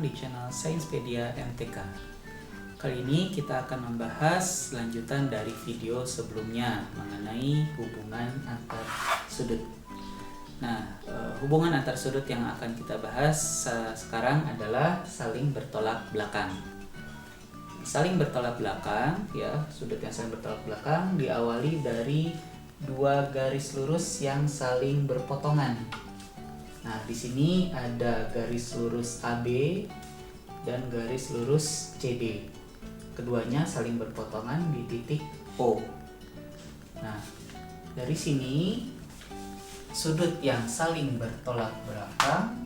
di channel Saintspedia MTK. Kali ini kita akan membahas lanjutan dari video sebelumnya mengenai hubungan antar sudut. Nah, hubungan antar sudut yang akan kita bahas sekarang adalah saling bertolak belakang. Saling bertolak belakang, ya, sudut yang saling bertolak belakang diawali dari dua garis lurus yang saling berpotongan. Nah, di sini ada garis lurus AB dan garis lurus CD. Keduanya saling berpotongan di titik O. Nah, dari sini sudut yang saling bertolak belakang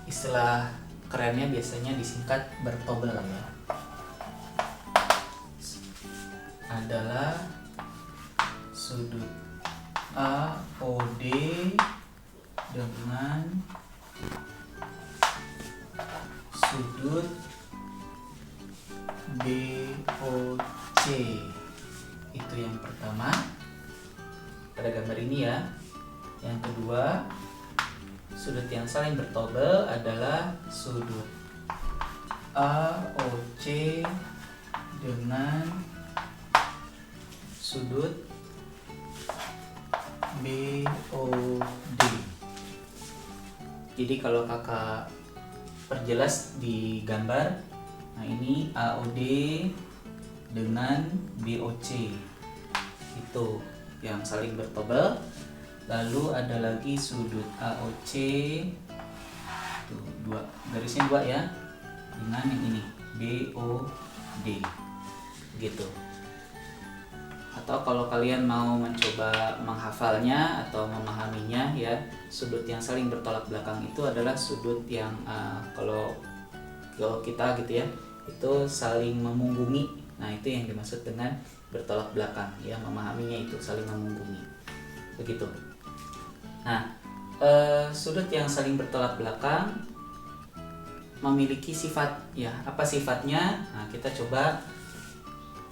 istilah kerennya biasanya disingkat bertobel, ya, adalah sudut AOD dengan sudut BOC. Itu yang pertama pada gambar ini, ya. Yang kedua, sudut yang saling bertobel adalah sudut AOC dengan sudut BOD. Jadi kalau kakak perjelas di gambar, nah ini AOD dengan BOC itu yang saling bertobel. Lalu ada lagi sudut AOC, tuh, garisnya dua, ya, dengan yang ini BOD, gitu. Atau kalau kalian mau mencoba menghafalnya atau memahaminya, ya, sudut yang saling bertolak belakang itu adalah sudut yang kalau kita gitu, ya, itu saling memunggungi. Nah, itu yang dimaksud dengan bertolak belakang, ya, memahaminya itu saling memunggungi, begitu. Nah, sudut yang saling bertolak belakang memiliki sifat, ya. Apa sifatnya? Nah, kita coba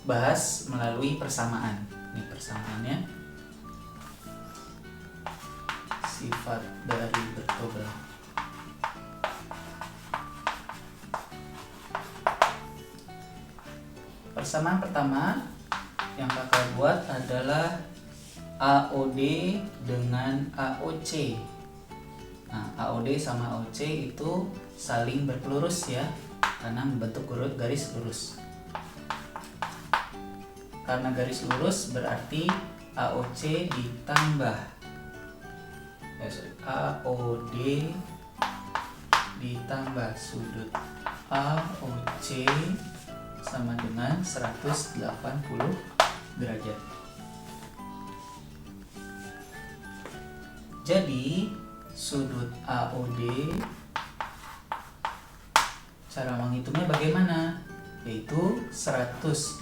bahas melalui persamaan. Ini persamaannya. Sifat dari bertobel. Persamaan pertama yang kakak buat adalah AOD dengan AOC. Nah, AOD sama AOC itu saling berpelurus, ya, karena membentuk garis lurus. Karena garis lurus berarti AOC ditambah AOD ditambah sudut AOC sama dengan 180 derajat. Jadi sudut AOD, cara menghitungnya bagaimana? Yaitu 180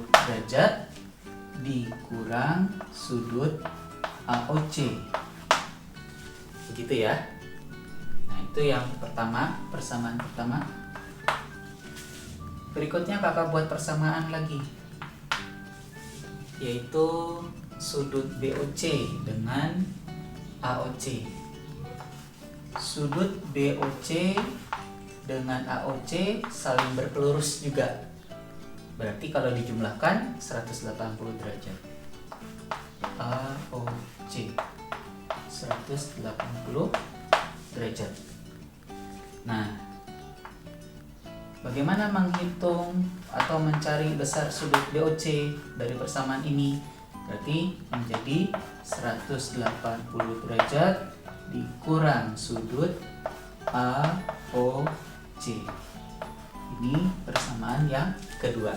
derajat dikurang sudut AOC. Begitu, ya. Nah, itu yang pertama, persamaan pertama. Berikutnya kakak buat persamaan lagi, yaitu sudut BOC dengan AOC. Sudut BOC dengan AOC saling berpelurus juga. Berarti kalau dijumlahkan 180 derajat. AOC 180 derajat. Nah, bagaimana menghitung atau mencari besar sudut BOC dari persamaan ini? Berarti menjadi 180 derajat dikurang sudut AOC. Ini persamaan yang kedua.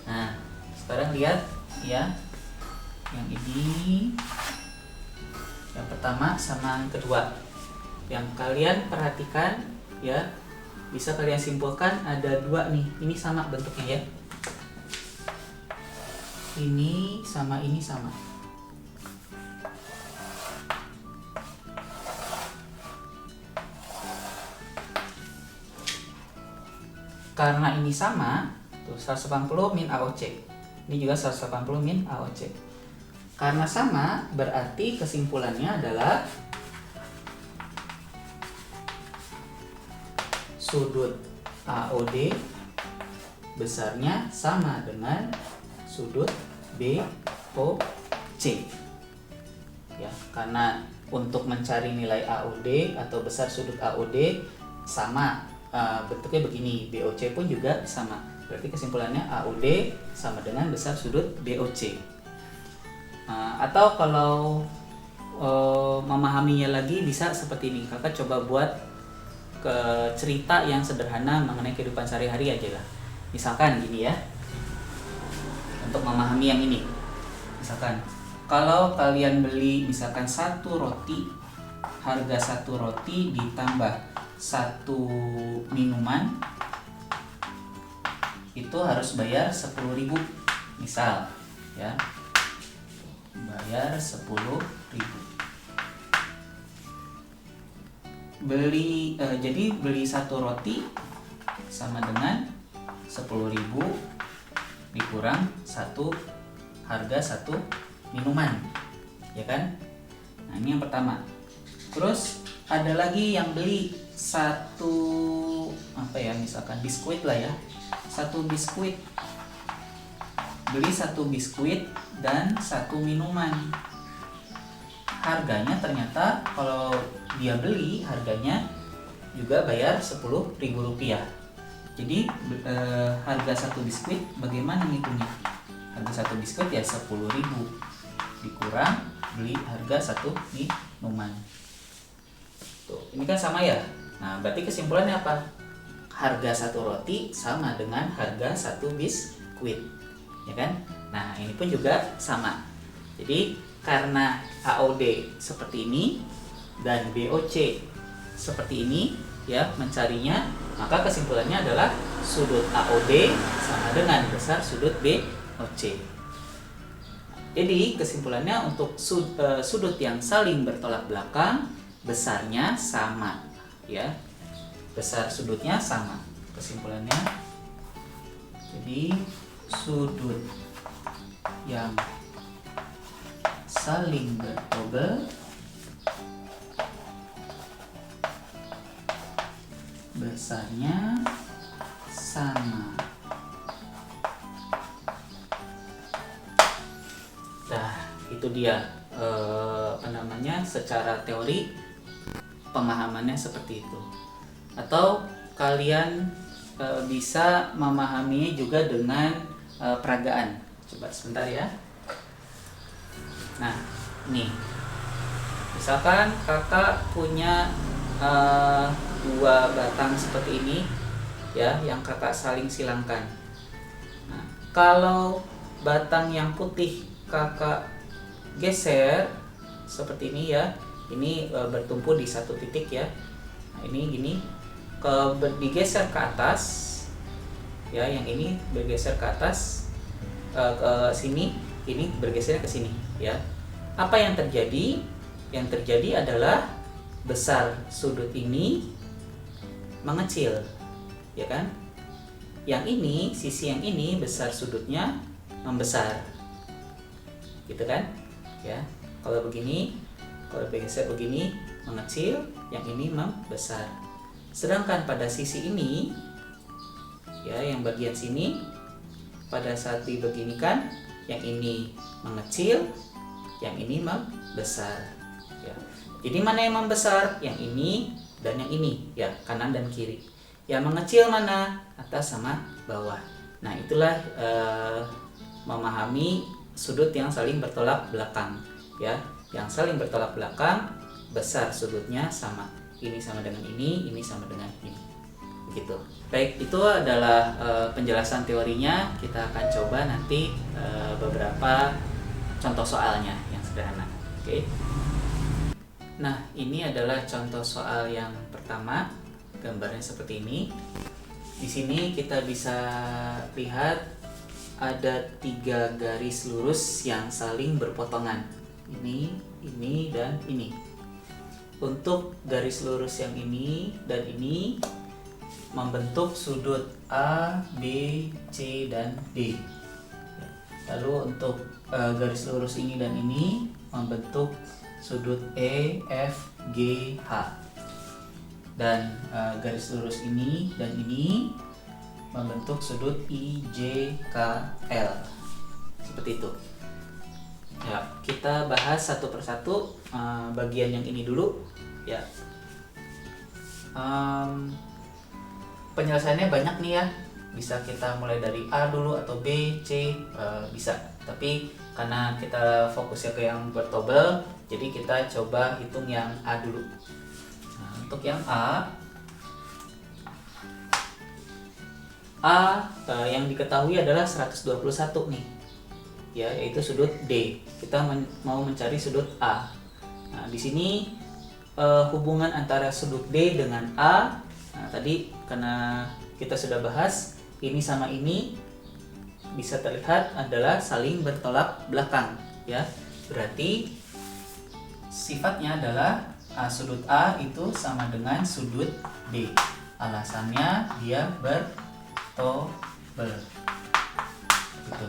Nah, sekarang lihat, ya, yang ini yang pertama sama yang kedua. Yang kalian perhatikan, ya, bisa kalian simpulkan ada dua nih. Ini sama bentuknya, ya. Ini sama ini sama. Karena ini sama, tuh 180 min AOC. Ini juga 180 min AOC. Karena sama, berarti kesimpulannya adalah sudut AOD besarnya sama dengan sudut BOC. Ya, karena untuk mencari nilai AOD atau besar sudut AOD sama, bentuknya begini, BOC pun juga sama. Berarti kesimpulannya AOD sama dengan besar sudut BOC. Atau kalau memahaminya lagi bisa seperti ini. Kakak coba buat ke cerita yang sederhana mengenai kehidupan sehari-hari aja lah. Misalkan gini ya, untuk memahami yang ini. Misalkan kalau kalian beli misalkan satu roti, harga satu roti ditambah satu minuman, itu harus bayar 10.000 misal ya, bayar 10.000. Jadi beli satu roti sama dengan 10.000 dikurang satu harga satu minuman, ya kan? Nah, ini yang pertama. Terus ada lagi yang beli satu misalkan biskuit lah ya, satu biskuit, beli satu biskuit dan satu minuman. Harganya ternyata kalau dia beli harganya juga bayar 10.000 rupiah. Jadi harga satu biskuit bagaimana ngitungnya? Harga satu biskuit ya 10.000 dikurang beli harga satu minuman. Tuh, ini kan sama ya. Nah, berarti kesimpulannya apa? Harga satu roti sama dengan harga satu biskuit, ya kan? Nah, ini pun juga sama. Jadi karena AOD seperti ini dan BOC seperti ini ya mencarinya, maka kesimpulannya adalah sudut AOD sama dengan besar sudut BOC. Jadi kesimpulannya untuk sudut yang saling bertolak belakang besarnya sama ya, besar sudutnya sama. Kesimpulannya jadi sudut yang saling bertobel besarnya sama. Nah, itu dia secara teori pemahamannya seperti itu. Atau kalian bisa memahaminya juga dengan peragaan. Coba sebentar ya. Nah, nih, misalkan kakak punya dua batang seperti ini, ya, yang kakak saling silangkan. Nah, kalau batang yang putih kakak geser seperti ini ya, ini bertumpu di satu titik ya. Nah, ini gini, digeser ke atas, ya, yang ini bergeser ke atas ke sini, ini bergeser ke sini. Ya, apa yang terjadi? Yang terjadi adalah besar sudut ini mengecil, ya kan? Yang ini, sisi yang ini besar sudutnya membesar, gitu kan? Ya, kalau begini, kalau bergeser begini mengecil, yang ini membesar. Sedangkan pada sisi ini, ya, yang bagian sini, pada saat dibeginikan, yang ini mengecil, yang ini membesar. Ya. Jadi mana yang membesar? Yang ini dan yang ini, ya, kanan dan kiri. Yang mengecil mana? Atas sama bawah. Nah, itulah memahami sudut yang saling bertolak belakang, ya. Yang saling bertolak belakang besar sudutnya sama. Ini sama dengan ini sama dengan ini. Begitu. Baik, itu adalah penjelasan teorinya. Kita akan coba nanti beberapa contoh soalnya yang sederhana. Oke. Nah, ini adalah contoh soal yang pertama. Gambarnya seperti ini. Di sini kita bisa lihat ada 3 garis lurus yang saling berpotongan. Ini dan ini. Untuk garis lurus yang ini dan ini membentuk sudut A, B, C, dan D. Lalu untuk garis lurus ini dan ini membentuk sudut EFGH. Dan garis lurus ini dan ini membentuk sudut IJKL. Seperti itu. Ya, kita bahas satu persatu bagian yang ini dulu ya. Penyelesaiannya banyak nih ya. Bisa kita mulai dari A dulu atau B, C, bisa. Tapi karena kita fokusnya ke yang bertobel, jadi kita coba hitung yang A dulu. Nah, untuk yang A yang diketahui adalah 121 nih. Ya, yaitu sudut D. Kita mau mencari sudut A. Nah, di sini hubungan antara sudut D dengan A. Nah, tadi karena kita sudah bahas ini sama ini bisa terlihat adalah saling bertolak belakang, ya. Berarti sifatnya adalah sudut A itu sama dengan sudut D. Alasannya dia bertobel. Gitu.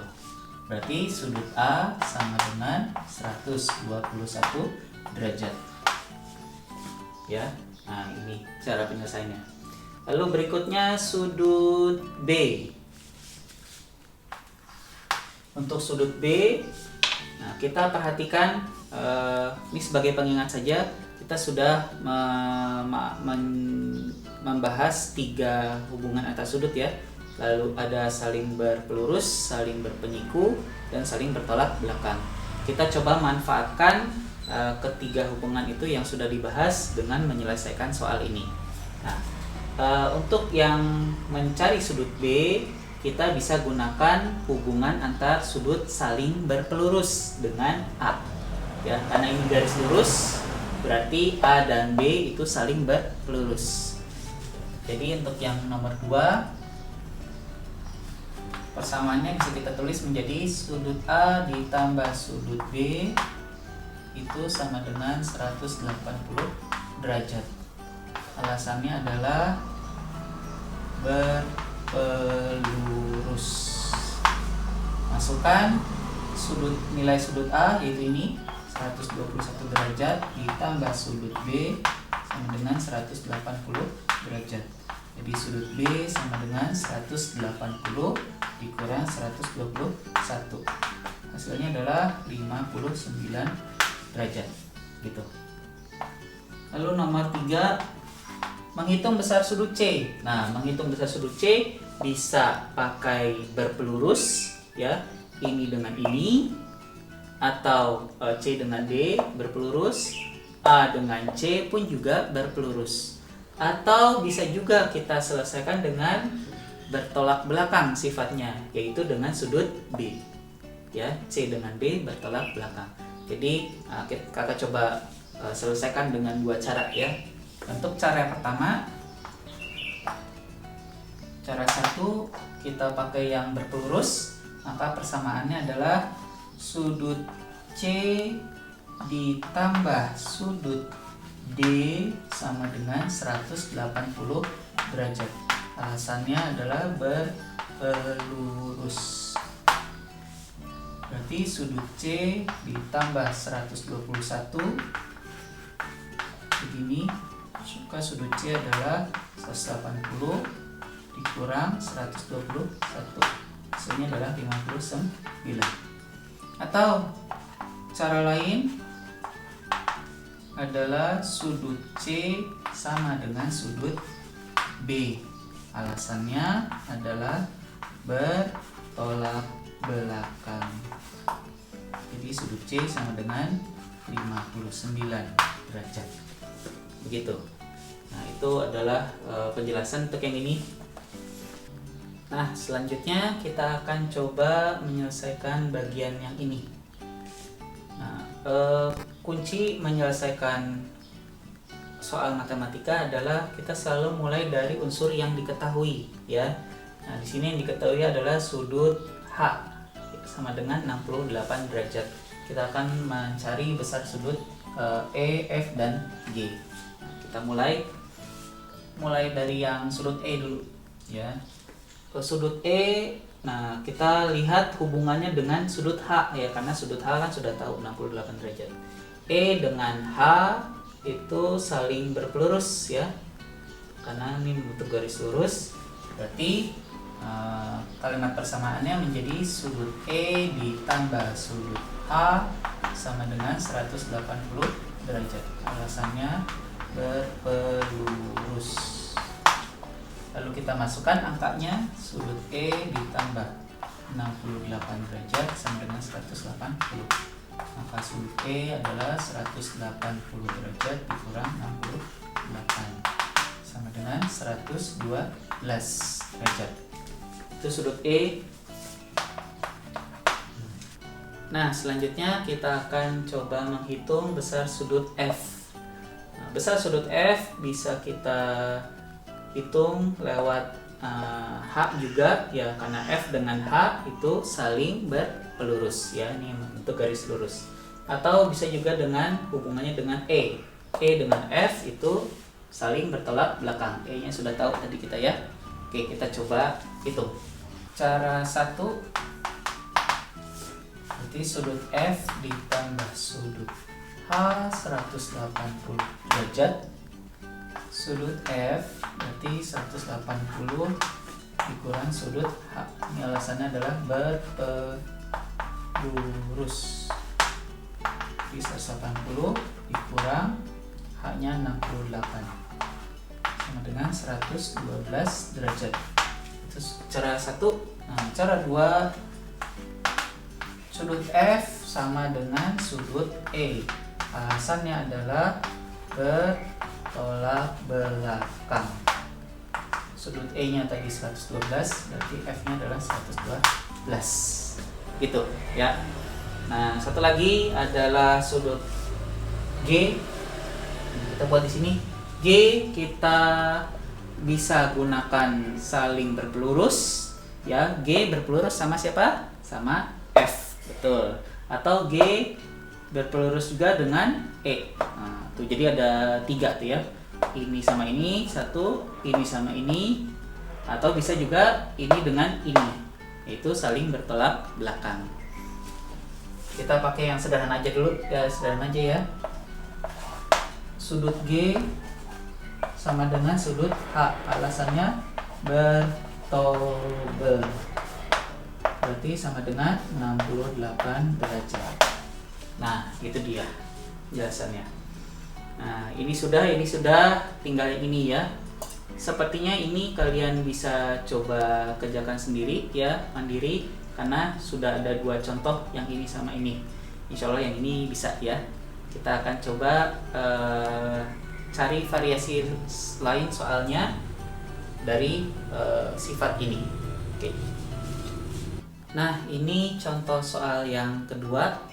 Berarti sudut A sama dengan 121 derajat. Ya. Nah, ini cara penyelesaiannya. Lalu berikutnya sudut B. Untuk sudut B, nah kita perhatikan ini sebagai pengingat saja, kita sudah membahas 3 hubungan antar sudut ya. Lalu ada saling berpelurus, saling berpenyiku, dan saling bertolak belakang. Kita coba manfaatkan ketiga hubungan itu yang sudah dibahas dengan menyelesaikan soal ini. Nah, untuk yang mencari sudut B, kita bisa gunakan hubungan antar sudut saling berpelurus dengan A. Ya, karena ini garis lurus, berarti A dan B itu saling berpelurus. Jadi untuk yang nomor 2, persamaannya bisa kita tulis menjadi sudut A ditambah sudut B itu sama dengan 180 derajat. Alasannya adalah berpelurus. Masukkan nilai sudut A yaitu ini 121 derajat ditambah sudut B sama dengan 180 derajat. Jadi sudut B sama dengan 180 dikurang 121. Hasilnya adalah 59 derajat. Gitu. Lalu nomor 3, menghitung besar sudut C. Nah, menghitung besar sudut C bisa pakai berpelurus ya. Ini dengan ini, atau C dengan D berpelurus, A dengan C pun juga berpelurus. Atau bisa juga kita selesaikan dengan bertolak belakang sifatnya, yaitu dengan sudut B. Ya, C dengan B bertolak belakang. Jadi kakak coba selesaikan dengan 2 cara ya. Untuk cara yang pertama, cara 1 kita pakai yang berpelurus, maka persamaannya adalah sudut C ditambah sudut D sama dengan 180 derajat. Alasannya adalah berpelurus. Berarti sudut C ditambah 121 begini, maka sudut C adalah 180 dikurang 121. Hasilnya adalah 59. Atau cara lain adalah sudut C sama dengan sudut B. Alasannya adalah bertolak belakang. Jadi sudut C sama dengan 59 derajat. Begitu. Nah, itu adalah penjelasan untuk yang ini. Nah, selanjutnya kita akan coba menyelesaikan bagian yang ini. Nah, kunci menyelesaikan soal matematika adalah kita selalu mulai dari unsur yang diketahui, ya. Nah, di sini yang diketahui adalah sudut H sama dengan 68 derajat. Kita akan mencari besar sudut E, F, dan G. Kita mulai dari yang sudut E dulu, ya. Sudut E Nah, kita lihat hubungannya dengan sudut H ya, karena sudut H kan sudah tahu 68 derajat. E dengan H itu saling berpelurus ya, karena ini membentuk garis lurus. Berarti kalimat persamaannya menjadi sudut E ditambah sudut H sama dengan 180 derajat. Alasannya berpelurus. Lalu kita masukkan angkanya, sudut E ditambah 68 derajat sama dengan 180. Maka sudut E adalah 180 derajat dikurang 68 sama dengan 112 derajat. Itu sudut E. Nah, selanjutnya kita akan coba menghitung besar sudut F. Nah, besar sudut F bisa kita hitung lewat H juga ya, karena F dengan H itu saling berpelurus ya, ini bentuk garis lurus. Atau bisa juga dengan hubungannya dengan E dengan F itu saling bertolak belakang. E nya sudah tahu tadi kita ya. Oke, kita coba hitung. Cara 1, berarti sudut F ditambah sudut H 180 derajat. Sudut F berarti 180 dikurang sudut H. Ini alasannya adalah berpelurus. Jadi 180 dikurang H-nya 68 sama dengan 112 derajat. Itu cara 1. Nah, cara 2, sudut F sama dengan sudut E. Alasannya adalah bertolak belakang. Sudut E nya tadi 112, berarti F nya adalah 112 gitu ya. Nah, satu lagi adalah sudut G. Kita buat di sini G, kita bisa gunakan saling berpelurus ya. G berpelurus sama siapa? Sama F, betul. Atau G berpelurus juga dengan E. Nah, tuh jadi ada 3 tuh ya. Ini sama ini, satu, ini sama ini, atau bisa juga ini dengan ini, yaitu saling bertolak belakang. Kita pakai yang sederhana aja dulu ya, sederhana aja ya. Sudut G sama dengan sudut H, alasannya bertobel, berarti sama dengan 68 derajat. Nah, itu dia jelasannya. Nah, ini sudah, tinggal yang ini ya. Sepertinya ini kalian bisa coba kerjakan sendiri ya, mandiri, karena sudah ada 2 contoh yang ini sama ini. Insya Allah yang ini bisa ya. Kita akan coba cari variasi lain soalnya dari sifat ini. Oke. Nah, ini contoh soal yang kedua.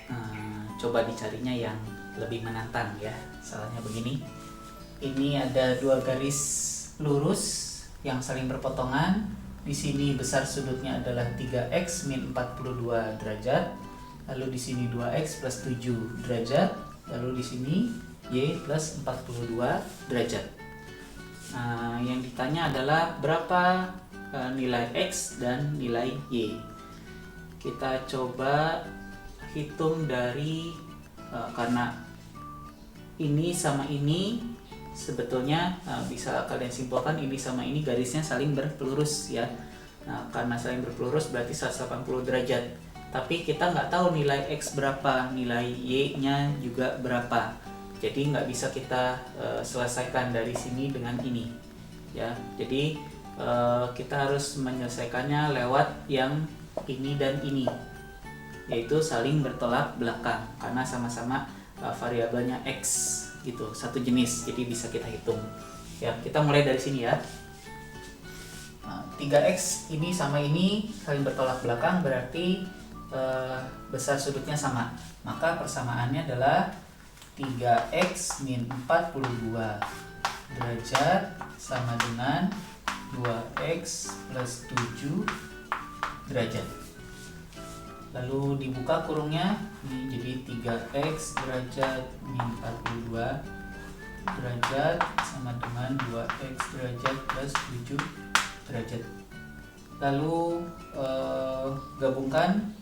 Coba dicarinya yang lebih menantang ya. Soalnya begini. Ini ada 2 garis lurus yang saling berpotongan. Di sini besar sudutnya adalah 3x min 42 derajat. Lalu di sini 2x plus 7 derajat. Lalu di sini y plus 42 derajat. Nah, yang ditanya adalah berapa nilai x dan nilai y. Kita coba hitung dari karena ini sama ini sebetulnya bisa kalian simpulkan ini sama ini garisnya saling berpelurus ya. Nah, karena saling berpelurus berarti 180 derajat. Tapi kita nggak tahu nilai x berapa, nilai y nya juga berapa. Jadi nggak bisa kita selesaikan dari sini dengan ini ya. Jadi kita harus menyelesaikannya lewat yang ini dan ini, yaitu saling bertolak belakang karena sama-sama variabelnya x gitu, satu jenis, jadi bisa kita hitung ya. Kita mulai dari sini ya. 3x ini sama ini saling bertolak belakang, berarti besar sudutnya sama, maka persamaannya adalah 3x min 42 derajat sama dengan 2x plus 7 derajat. Lalu dibuka kurungnya, ini jadi 3x derajat min 42 derajat sama dengan 2x derajat plus 7 derajat. lalu gabungkan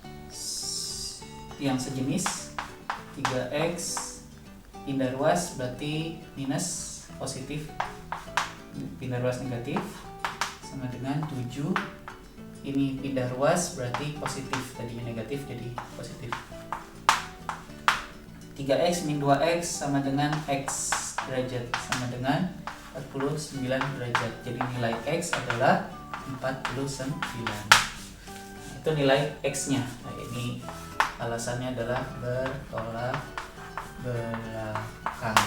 yang sejenis. 3x pindah ruas berarti minus, positif pindah ruas negatif sama dengan 7. Ini pindah ruas berarti positif, tadinya negatif jadi positif. 3x min 2x sama dengan x derajat, sama dengan 49 derajat. Jadi nilai x adalah 49. Itu nilai x-nya. Nah, ini alasannya adalah bertolak belakang.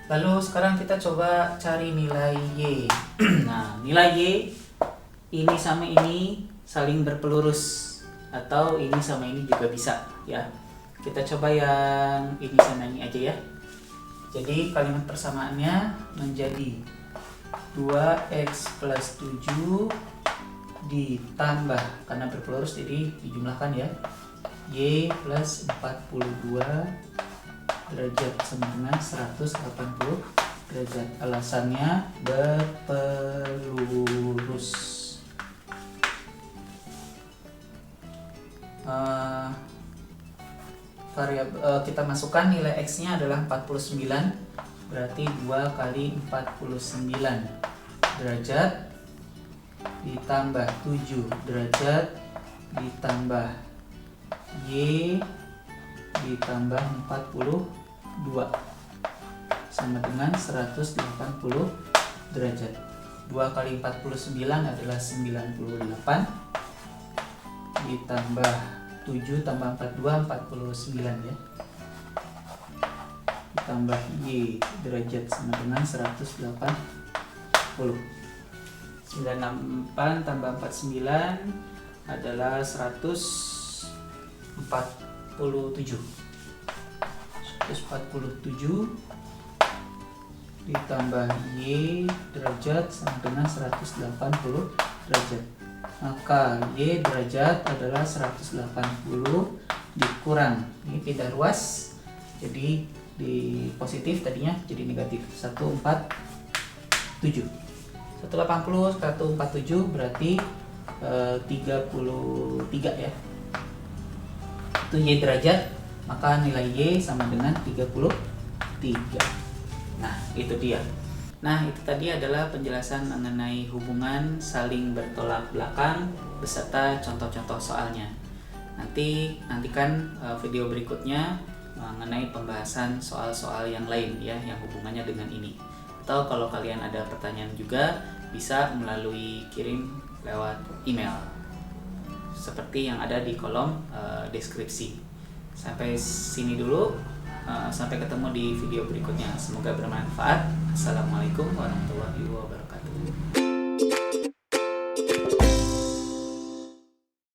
Lalu sekarang kita coba cari nilai y. Nah, nilai y ini sama ini saling berpelurus, atau ini sama ini juga bisa ya. Kita coba yang ini sama ini aja ya. Jadi kalimat persamaannya menjadi 2x plus 7 ditambah, karena berpelurus jadi dijumlahkan ya, y plus 42 derajat sama dengan 180 derajat. Alasannya berpelurus. Kita masukkan nilai x-nya adalah 49, berarti 2 kali 49 derajat ditambah 7 derajat ditambah y ditambah 42 sama dengan 180 derajat. 2 kali 49 adalah 98 ditambah 7 tambah 42 49 ya, ditambah y derajat sama dengan 180. 98 tambah 49 adalah 147 ditambah y derajat sama dengan 180 derajat. Maka y derajat adalah 180 dikurang, ini pindah ruas jadi di positif tadinya jadi negatif, 147. 180 ke 147 berarti 33 ya. Itu y derajat, maka nilai y sama dengan 33. Nah, itu dia. Nah, itu tadi adalah penjelasan mengenai hubungan saling bertolak belakang beserta contoh-contoh soalnya. Nantikan video berikutnya mengenai pembahasan soal-soal yang lain ya, yang hubungannya dengan ini. Atau kalau kalian ada pertanyaan juga bisa melalui kirim lewat email seperti yang ada di kolom deskripsi. Sampai sini dulu. Sampai ketemu di video berikutnya. Semoga bermanfaat. Assalamualaikum warahmatullahi wabarakatuh.